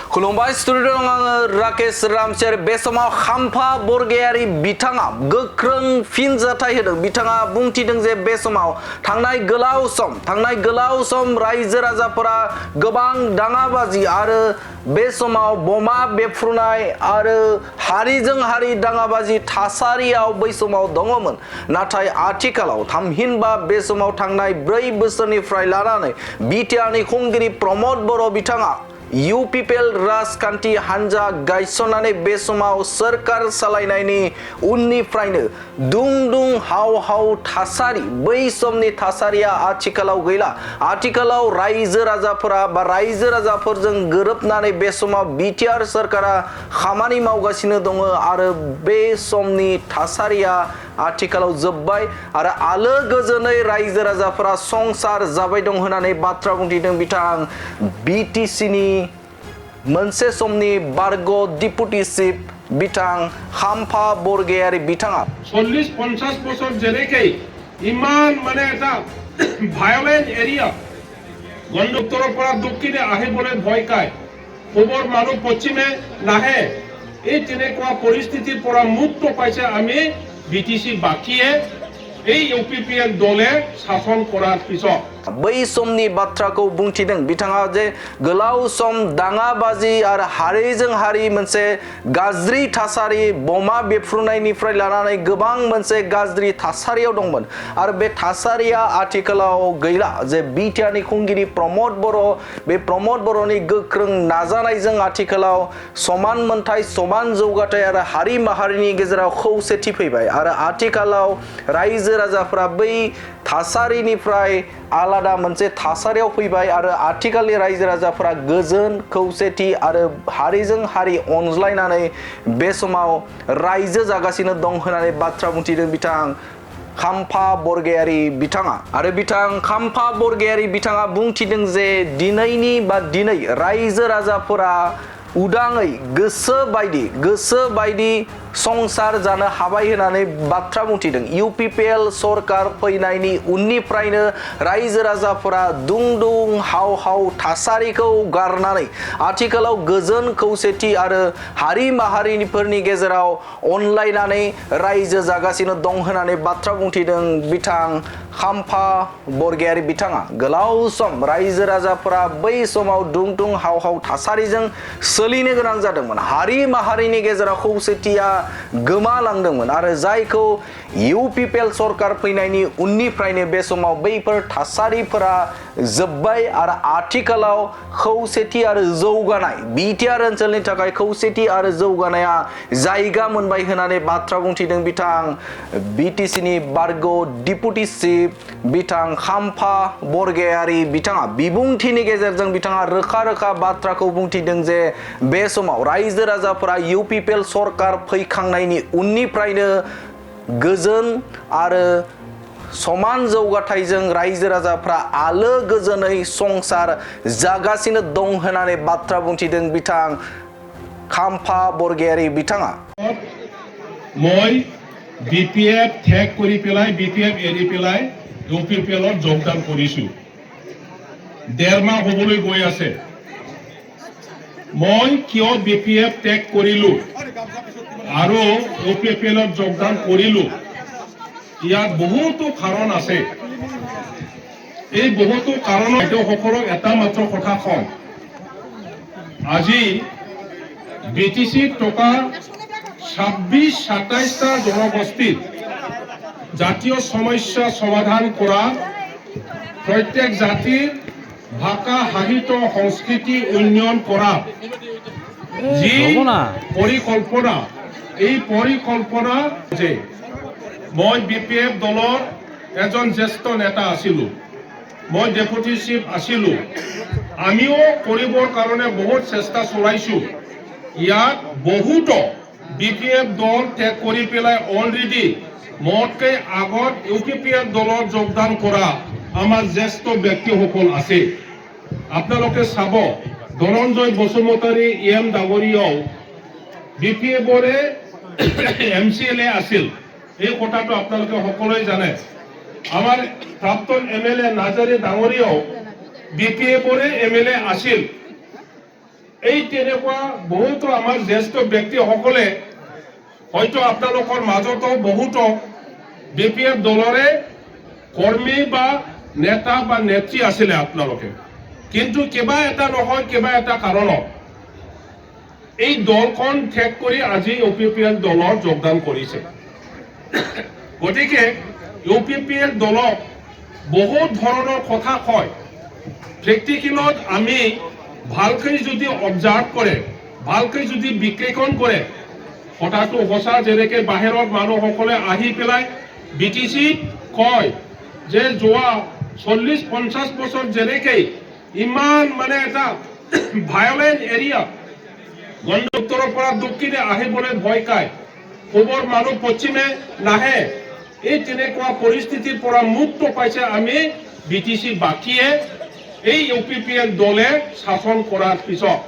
खुलुमबाय स्टुडिअ आङो राकेश रामचेर बे समाव खाम्फा बरगयारि बिथाङा गोख्रों फिनजाथाय होदों। बिथाङा बुंथिदों जे बे समाव थांनाय गोलाव सम रायजो राजाफोरा गोबां दाङाबाजि आरो बे समाव बमा बेफ्रुनाय आरो हारिजों हारि दाङाबाजि थासारियाव बै समाव दङमोन। नाथाय आथिखालाव थामहिनबा बे समाव थांनाय 4 बोसोरनिफ्राय लानानै बिटिआरनि खुंगिरि प्रमद बर' बिथाङा UPPL राजखान्थि हान्जा गायसननानै बे समाव सरकार सालायनायनि उननिफ्रायनो दुं हाव थासारि बै समनि थासारिया आथिखालाव गैला। आथिखालाव रायजो राजाफोरजों गोरोबनानै बे समाव बिटिआर सरकारा खामानि मावगासिनो दङ आरो बे समनि थासारिया आथिखालाव जोब्बाय आरो आलो गोजोनै रायजो राजाफोरा संसार जाबाय दं होननानै बाथ्रा बुंथिदों बिथां BTCनि मोनसे समनि बरगय डिपुटि चिफ बिथां खाम्फा बरगयारि बिथाङा 40-50 বছর যেনেকে ইমান মানে এটা ভায়োলেন্ট এরিয়া গণ্ড উত্তৰৰ পৰা দক্ষিণে আহিবলৈ ভয় খায়, পূবৰ মানুহ পশ্চিমে নাহে, এই তেনেকুৱা পৰিস্থিতিৰ পৰা মুক্ত পাইছে আমি BTC বাকিয়ে এই UPPL দলে শাসন কৰাৰ পিছত। बै समनि बाथ्राखौ बुंथिदों बिथाङा जे गोलाव सम दाङाबाजि आरो हारिजों हारि मोनसे गाज्रि थासारि बमा बेफ्रुनायनिफ्राय लानानै गोबां मोनसे गाज्रि थासारियाव दंमोन आरो बे थासारिया आथिखालाव गैला। जे बिटिआरनि खुंगिरि प्रमद बर' बे प्रमद बर'नि गोख्रों नाजानायजों आथिखालाव समान मोनथाय समान जौगाथाय आरो हारि माहारिनि गेजेराव खौसेथि फैबाय आरो आथिखालाव रायजो राजाफोरा बै थासारिनिफ्राय आलादा मोनसे थासारियाव फैबाय आरो आथिखालनि रायजो राजाफोरा गोजोन खौसेथि आरो हारिजों हारि अनज्लायनानै बे समाव रायजो जागासिनो दं होननानै बाथ्रा बुंथिदों बिथां खाम्फा बरगयारि बिथाङा। आरो बिथां खाम्फा बरगयारि बिथाङा बुंथिदों जे दिनै रायजो राजाफोरा उदाङै गोसो बायदि संसार जानो हाबाय होननानै बाथ्रा बुंथिदों। UPPL सरकार फैनायनि उननिफ्रायनो रायजो राजाफोरा दुं हाव थासारिखौ गारनानै आथिखालाव गोजोन खौसेथि आरो हारि माहारिफोरनि गेजेराव अनलायनानै रायजो जागासिनो दं होननानै बाथ्रा बुंथिदों बिथां खाम्फा बरगयारि बिथाङा। गोलाव सम रायजो राजाफोरा बै समाव दुं हाव थासारिजों सोलिनो गोनां जादोंमोन। हारि माहारिनि गेजेराव खौसेथिया गोमालांदोंमोन आरो जायखौ UPPL सरकार फैनायनि उननिफ्रायनो बे समाव बैफोर थासारिफोरा जोब्बाय आरो आथिखालाव खौसेथि आरो जौगानाय बिटिआर ओनसोलनि थाखाय खौसेथि आरो जौगानाया जायगा मोनबाय होननानै बाथ्रा बुंथिदों बिथां BTCनि बरगय डिपुटि चिफ बिथां खाम्फा बरगयारि बिथाङा। बिबुंथिनि गेजेरजों बिथाङा रोखा बाथ्राखौ बुंथिदों जे बे समाव रायजो राजाफोरा UPPL सरकार फैखांनायनि उननिफ्रायनो गोजोन आरो समान जौगाथायजों रायजो राजाफ्रा आलो गोजोनै संसार जागासिनो दं होननानै बाथ्रा बुंथिदों बिथां खाम्फा बरगयारि बिथाङा। মই BPF ত্যাগ কৰি পেলাই BPF এৰি পেলাই UPPL যোগদান কৰিছো। 1.5 মাহ হ'বলৈ গৈ আছে। মই কিয় BPF ত্যাগ কৰিলো আৰু UPPL যোগদান কৰিলো, ইয়াত বহুতো কাৰণ আছে। এই বহুতো কাৰণত সকলক এটা মাত্ৰ কথা কওঁ, আজি BTC টকা 26-27টা জনগোষ্ঠীৰ জাতীয় সমস্যা সমাধান কৰা, প্ৰত্যেক জাতিৰ ভাষা সাহিত্য সংস্কৃতি উন্নয়ন কৰা যি পৰিকল্পনা, এই পৰিকল্পনা যে মই BPF দলৰ এজন জ্যেষ্ঠ নেতা আছিলো, মই ডেপুটি চিফ আছিলো, আমিও কৰিবৰ কাৰণে বহুত চেষ্টা চলাইছো। ইয়াত বহুতো BPF দল ত্যাগ কৰি পেলাই অলৰেডি মোতকৈ আগত UPPL দলৰ যোগদান কৰা আমাৰ জ্যেষ্ঠ ব্যক্তিসকল আছে। আপোনালোকে চাব, ধনঞ্জয় বসুমতাৰী EM ডাঙৰীয়াও BPFৰে MCLA আছিল। এই কথাটো আপোনালোকে সকলোৱে জানে। আমাৰ প্ৰাক্তন MLA নাজাৰী ডাঙৰীয়াও BPFৰে MLA আছিল। এই তেনেকুৱা বহুতো আমাৰ জ্যেষ্ঠ ব্যক্তিসকলে হয়তো আপোনালোকৰ মাজতো বহুতো বিপিএফ দলৰে কৰ্মী বা নেতা বা নেত্ৰী আছিলে আপোনালোকে, কিন্তু কিবা এটা নহয় কিবা এটা কাৰণত এই দলখন ত্যাগ কৰি আজি ইউপিপিএল দলত যোগদান কৰিছে। গতিকে ইউপিপিএল দলক বহুত ধৰণৰ কথা কয়, প্ৰেক্টিকেলত আমি ভালকৈ যদি অবজাৰ্ভ কৰে, ভালকৈ যদি বিশ্লেষণ কৰে, কথাটো সঁচা। যেনেকৈ বাহিৰত মানুহসকলে আহি পেলাই বিটিচি কয় যে যোৱা 40-50 বছৰ যেনেকৈ ইমান মানে এটা ভায়লেন্ট এৰিয়া, গণ্ড উত্তৰৰ পৰা দক্ষিণে আহিবলৈ ভয় খায়, পূবৰ মানুহ পশ্চিমে নাহে, এই তেনেকুৱা পৰিস্থিতিৰ পৰা মুক্ত পাইছে আমি বিটিচি বাকীয়ে এই ইউপিপিএল দলে শাসন কৰাৰ পিছত।